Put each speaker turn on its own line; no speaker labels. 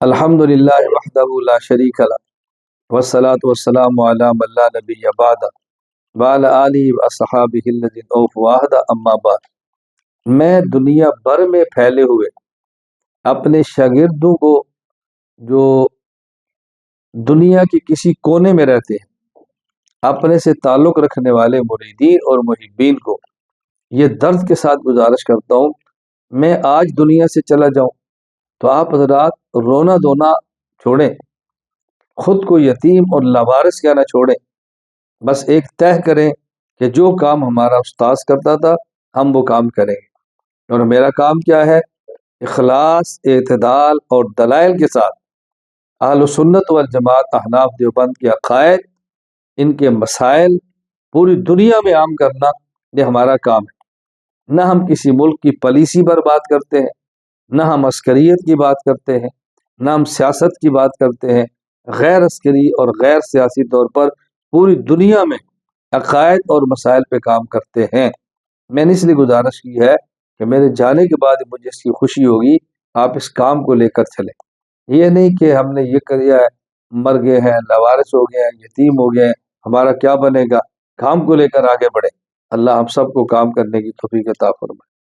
الحمدللہ وحدہ لا شریک لہ والصلاة والسلام علی من لا نبی بعدہ وعلی آلہ واصحابہ الذین اوفوا عہدہ اما بعد۔ میں دنیا بھر میں پھیلے ہوئے اپنے شاگردوں کو جو دنیا کے کسی کونے میں رہتے ہیں، اپنے سے تعلق رکھنے والے مریدین اور محبین کو یہ درد کے ساتھ گزارش کرتا ہوں، میں آج دنیا سے چلا جاؤں تو آپ حضرات رونا دھونا چھوڑیں، خود کو یتیم اور لاوارث کہنا چھوڑیں، بس ایک طے کریں کہ جو کام ہمارا استاذ کرتا تھا ہم وہ کام کریں گے۔ اور میرا کام کیا ہے؟ اخلاص، اعتدال اور دلائل کے ساتھ اہل سنت والجماعت احناف دیوبند کے عقائد، ان کے مسائل پوری دنیا میں عام کرنا، یہ ہمارا کام ہے۔ نہ ہم کسی ملک کی پالیسی پر بات کرتے ہیں، نہ ہم عسکریت کی بات کرتے ہیں، نہ ہم سیاست کی بات کرتے ہیں، غیر عسکری اور غیر سیاسی طور پر پوری دنیا میں عقائد اور مسائل پہ کام کرتے ہیں۔ میں نے اس لیے گزارش کی ہے کہ میرے جانے کے بعد مجھے اس کی خوشی ہوگی، آپ اس کام کو لے کر چلیں۔ یہ نہیں کہ ہم نے یہ کیا ہے، مر گئے ہیں، لاوارث ہو گئے ہیں، یتیم ہو گئے ہیں، ہمارا کیا بنے گا؟ کام کو لے کر آگے بڑھیں۔ اللہ ہم سب کو کام کرنے کی توفیق عطا فرمائے۔